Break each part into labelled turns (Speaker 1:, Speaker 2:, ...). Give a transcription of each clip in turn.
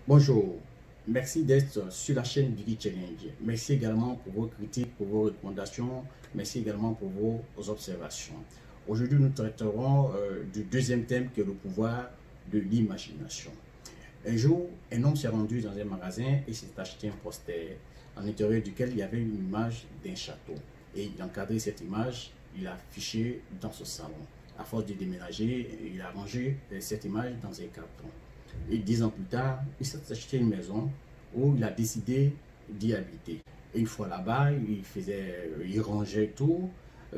Speaker 1: Bonjour, merci d'être sur la chaîne Biggie Challenge. Merci également pour vos critiques, pour vos recommandations. Merci également pour vos observations. Aujourd'hui, nous traiterons du deuxième thème qui est le pouvoir de l'imagination. Un jour, un homme s'est rendu dans un magasin et s'est acheté un poster en l'intérieur duquel il y avait une image d'un château. Et il a encadré cette image, il l'a affichée dans ce salon. À force de déménager, il a rangé cette image dans un carton. Et 10 ans plus tard, il s'est acheté une maison où il a décidé d'y habiter. Et une fois là-bas, il rangeait tout.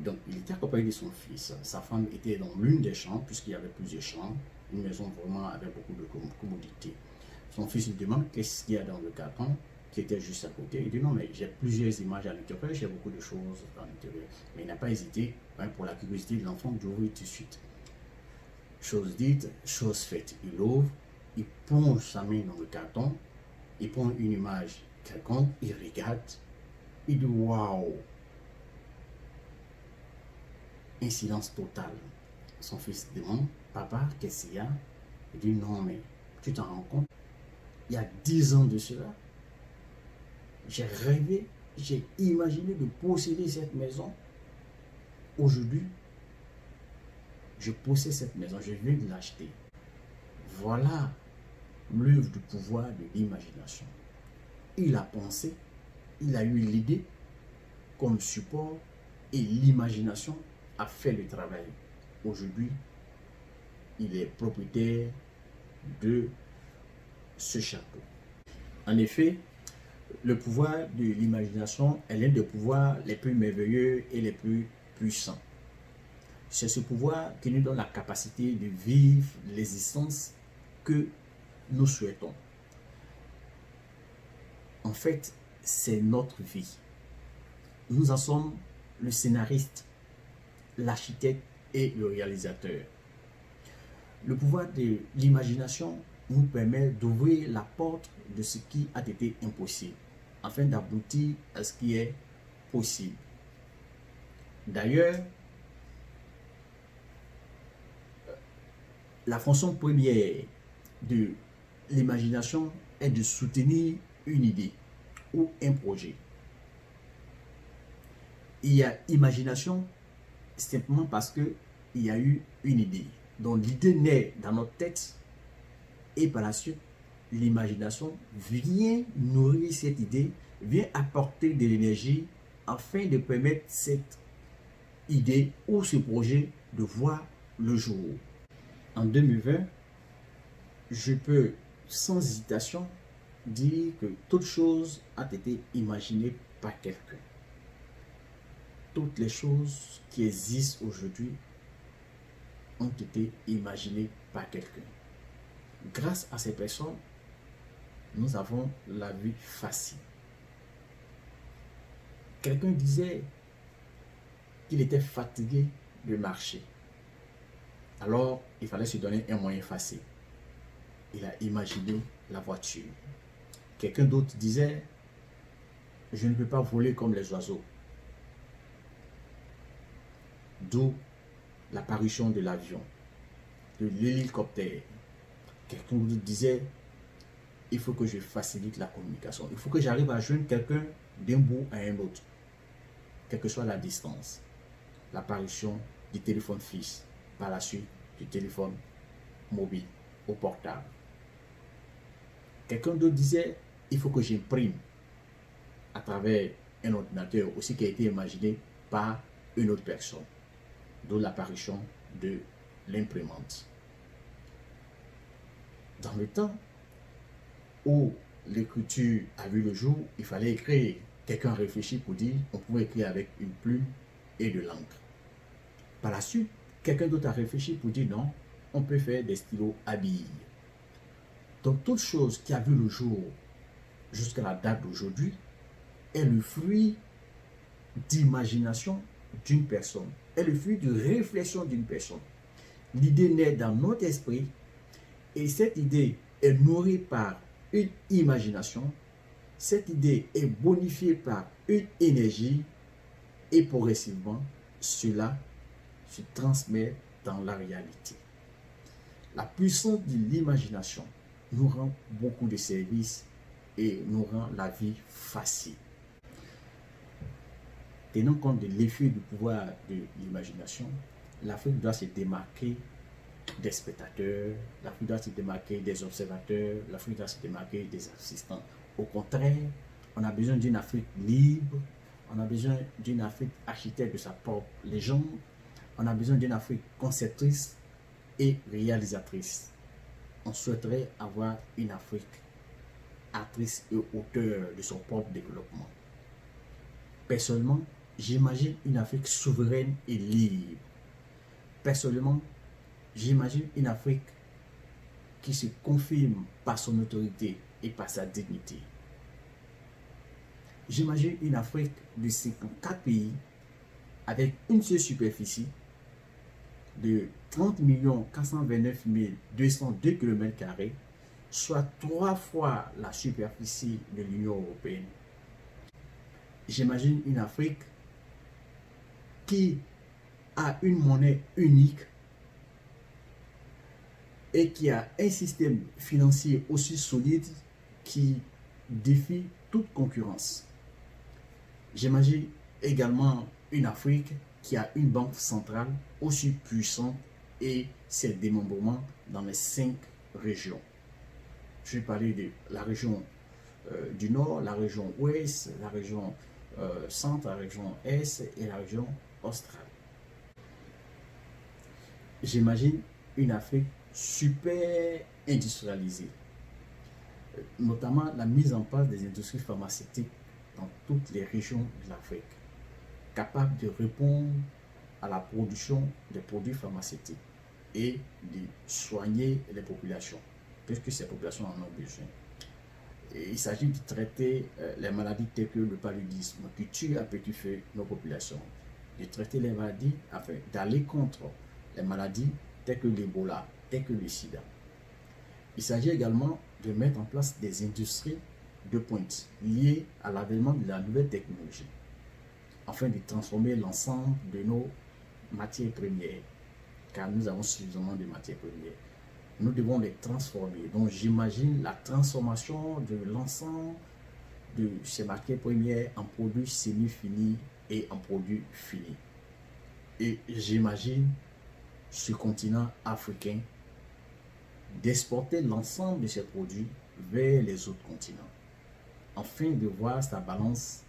Speaker 1: Donc, il était accompagné de son fils. Sa femme était dans l'une des chambres, puisqu'il y avait plusieurs chambres. Une maison vraiment avec beaucoup de commodités. Son fils lui demande qu'est-ce qu'il y a dans le carton qui était juste à côté. Il dit non, mais j'ai plusieurs images à l'intérieur, j'ai beaucoup de choses à l'intérieur. Mais il n'a pas hésité, pour la curiosité de l'enfant, d'ouvrir tout de suite. Chose dite, chose faite. Il ouvre, il plonge sa main dans le carton, il prend une image quelconque, il regarde, il dit waouh! Un silence total. Son fils demande, papa, qu'est-ce qu'il y a? Il dit non, mais tu t'en rends compte? Il y a 10 ans de cela, j'ai rêvé, j'ai imaginé de posséder cette maison. Aujourd'hui, je possède cette maison, je viens de l'acheter. Voilà l'œuvre du pouvoir de l'imagination. Il a pensé, il a eu l'idée comme support et l'imagination a fait le travail. Aujourd'hui, il est propriétaire de ce château. En effet, le pouvoir de l'imagination est l'un des pouvoirs les plus merveilleux et les plus puissants. C'est ce pouvoir qui nous donne la capacité de vivre l'existence que nous souhaitons. En fait, c'est notre vie. Nous en sommes le scénariste, l'architecte et le réalisateur. Le pouvoir de l'imagination nous permet d'ouvrir la porte de ce qui a été impossible, afin d'aboutir à ce qui est possible. D'ailleurs, la fonction première de l'imagination est de soutenir une idée ou un projet. Il y a imagination simplement parce qu'il y a eu une idée. Donc l'idée naît dans notre tête et par la suite, l'imagination vient nourrir cette idée, vient apporter de l'énergie afin de permettre cette idée ou ce projet de voir le jour. En 2020, je peux sans hésitation dire que toute chose a été imaginée par quelqu'un. Toutes les choses qui existent aujourd'hui ont été imaginées par quelqu'un. Grâce à ces personnes, nous avons la vie facile. Quelqu'un disait qu'il était fatigué de marcher. Alors, il fallait se donner un moyen facile. Il a imaginé la voiture. Quelqu'un d'autre disait, je ne peux pas voler comme les oiseaux. D'où l'apparition de l'avion, de l'hélicoptère. Quelqu'un d'autre disait, il faut que je facilite la communication. Il faut que j'arrive à joindre quelqu'un d'un bout à un autre, quelle que soit la distance. L'apparition du téléphone fixe, par la suite du téléphone mobile ou portable. Quelqu'un d'autre disait, il faut que j'imprime à travers un ordinateur aussi qui a été imaginé par une autre personne, d'où l'apparition de l'imprimante. Dans le temps où l'écriture a vu le jour, il fallait écrire. Quelqu'un réfléchit pour dire, on pouvait écrire avec une plume et de l'encre. Par la suite, quelqu'un d'autre a réfléchi pour dire non, on peut faire des stylos à billes. Donc toute chose qui a vu le jour jusqu'à la date d'aujourd'hui est le fruit d'imagination d'une personne, est le fruit de réflexion d'une personne. L'idée naît dans notre esprit et cette idée est nourrie par une imagination. Cette idée est bonifiée par une énergie et progressivement, cela se transmet dans la réalité. La puissance de l'imagination nous rend beaucoup de services et nous rend la vie facile. Tenant compte de l'effet du pouvoir de l'imagination, l'Afrique doit se démarquer des spectateurs, l'Afrique doit se démarquer des observateurs, l'Afrique doit se démarquer des assistants. Au contraire, on a besoin d'une Afrique libre, on a besoin d'une Afrique architecte de sa propre légende, on a besoin d'une Afrique conceptrice et réalisatrice. On souhaiterait avoir une Afrique actrice et auteur de son propre développement. Personnellement, j'imagine une Afrique souveraine et libre. Personnellement, j'imagine une Afrique qui se confirme par son autorité et par sa dignité. J'imagine une Afrique de 54 pays avec une seule superficie de 30 429 202 km², soit 3 fois la superficie de l'Union européenne. J'imagine une Afrique qui a une monnaie unique et qui a un système financier aussi solide qui défie toute concurrence. J'imagine également une Afrique qui a une banque centrale aussi puissante et ses démembrements dans les 5 régions. Je vais parler de la région du Nord, la région Ouest, la région Centre, la région Est et la région Australe. J'imagine une Afrique super industrialisée, notamment la mise en place des industries pharmaceutiques dans toutes les régions de l'Afrique, capable de répondre à la production des produits pharmaceutiques et de soigner les populations, puisque ces populations en ont besoin. Et il s'agit de traiter les maladies telles que le paludisme qui tue à petit feu nos populations, de traiter les maladies afin d'aller contre les maladies telles que l'Ebola, telles que le sida. Il s'agit également de mettre en place des industries de pointe liées à l'avènement de la nouvelle technologie, afin de transformer l'ensemble de nos matières premières, car nous avons suffisamment de matières premières. Nous devons les transformer. Donc j'imagine la transformation de l'ensemble de ces matières premières en produits semi-finis et en produits finis. Et j'imagine ce continent africain d'exporter l'ensemble de ces produits vers les autres continents, afin de voir sa balance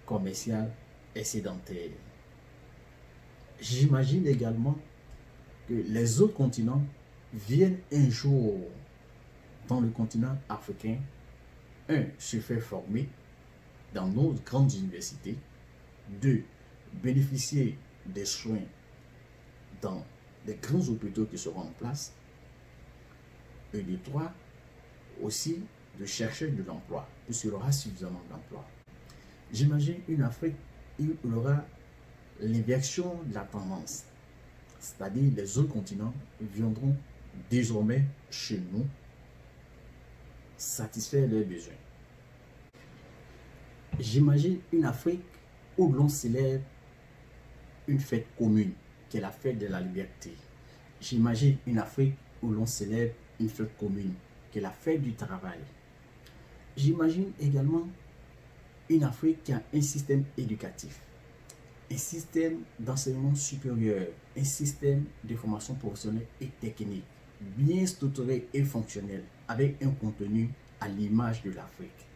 Speaker 1: commerciale excédentaire. J'imagine également que les autres continents viennent un jour dans le continent africain, se faire former dans nos grandes universités, 2, bénéficier des soins dans les grands hôpitaux qui seront en place, et de 3, aussi de chercher de l'emploi, puisqu'il y aura suffisamment d'emplois. J'imagine une Afrique où il y aura l'inversion de la tendance, c'est-à-dire les autres continents viendront désormais chez nous satisfaire leurs besoins. J'imagine une Afrique où l'on célèbre une fête commune, qui est la fête de la liberté. J'imagine une Afrique où l'on célèbre une fête commune, qui est la fête du travail. J'imagine également une Afrique qui a un système éducatif, un système d'enseignement supérieur, un système de formation professionnelle et technique, bien structuré et fonctionnel, avec un contenu à l'image de l'Afrique.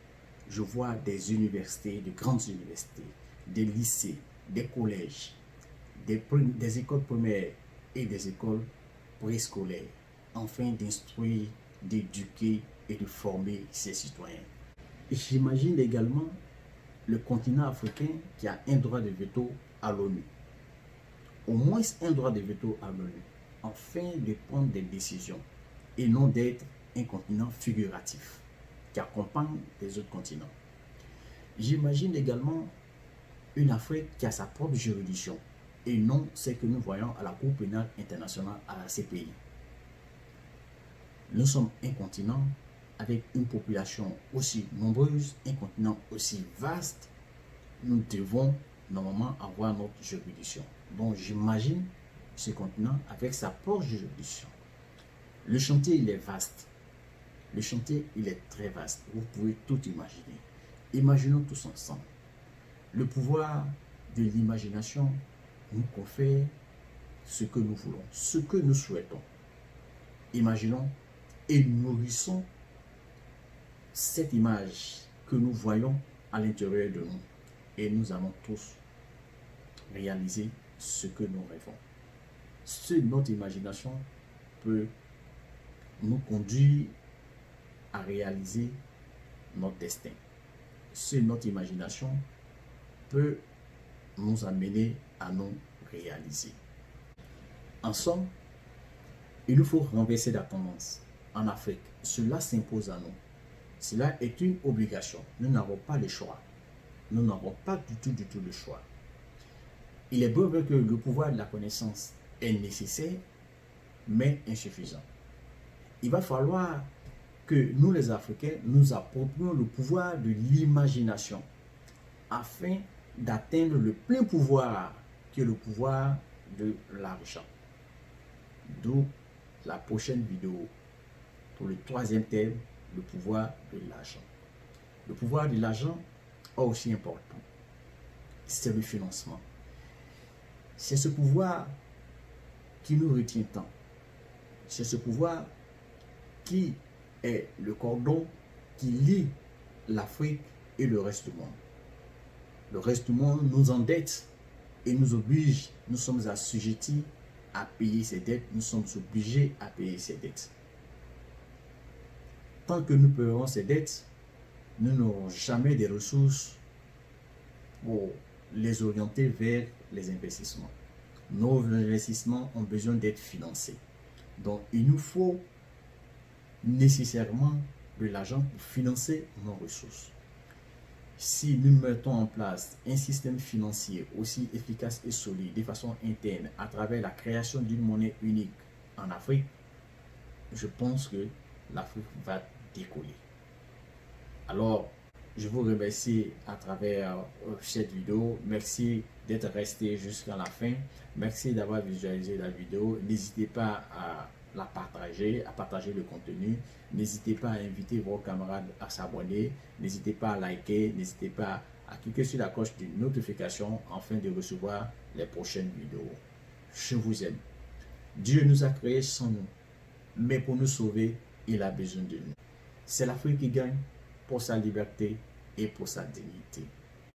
Speaker 1: Je vois des universités, de grandes universités, des lycées, des collèges, des écoles primaires et des écoles préscolaires, afin d'instruire, d'éduquer et de former ses citoyens. J'imagine également le continent africain qui a un droit de veto à l'ONU, au moins un droit de veto à l'ONU, afin de prendre des décisions et non d'être un continent figuratif qui accompagne les autres continents. J'imagine également une Afrique qui a sa propre juridiction et non ce que nous voyons à la Cour pénale internationale, à la CPI. Nous sommes un continent avec une population aussi nombreuse, un continent aussi vaste. Nous devons normalement avoir notre juridiction. Donc j'imagine ce continent avec sa propre juridiction. Le chantier il est vaste. Le chantier, il est très vaste. Vous pouvez tout imaginer. Imaginons tous ensemble. Le pouvoir de l'imagination nous confère ce que nous voulons, ce que nous souhaitons. Imaginons et nourrissons cette image que nous voyons à l'intérieur de nous. Et nous allons tous réaliser ce que nous rêvons. Notre imagination peut nous conduire à réaliser notre destin. Notre imagination peut nous amener à nous réaliser. En somme, il nous faut renverser la tendance. En Afrique, cela s'impose à nous. Cela est une obligation. Nous n'avons pas le choix. Nous n'avons pas du tout le choix. Il est vrai que le pouvoir de la connaissance est nécessaire, mais insuffisant. Il va falloir que nous les Africains nous approprions le pouvoir de l'imagination afin d'atteindre le plein pouvoir qui est le pouvoir de l'argent. D'où la prochaine vidéo pour le troisième thème, le pouvoir de l'argent. Le pouvoir de l'argent est aussi important. C'est le financement. C'est ce pouvoir qui nous retient tant. C'est ce pouvoir qui est le cordon qui lie l'Afrique et le reste du monde. Le reste du monde nous endette et nous oblige, nous sommes assujettis à payer ces dettes, nous sommes obligés à payer ces dettes. Tant que nous paierons ces dettes, nous n'aurons jamais des ressources pour les orienter vers les investissements. Nos investissements ont besoin d'être financés. Donc, il nous faut nécessairement de l'argent pour financer nos ressources. Si nous mettons en place un système financier aussi efficace et solide de façon interne à travers la création d'une monnaie unique en Afrique, je pense que l'Afrique va décoller. Alors, je vous remercie à travers cette vidéo. Merci d'être resté jusqu'à la fin. Merci d'avoir visualisé la vidéo. N'hésitez pas à la partager, à partager le contenu. N'hésitez pas à inviter vos camarades à s'abonner. N'hésitez pas à liker. N'hésitez pas à cliquer sur la cloche de notification afin de recevoir les prochaines vidéos. Je vous aime. Dieu nous a créés sans nous, mais pour nous sauver, il a besoin de nous. C'est l'Afrique qui gagne pour sa liberté et pour sa dignité.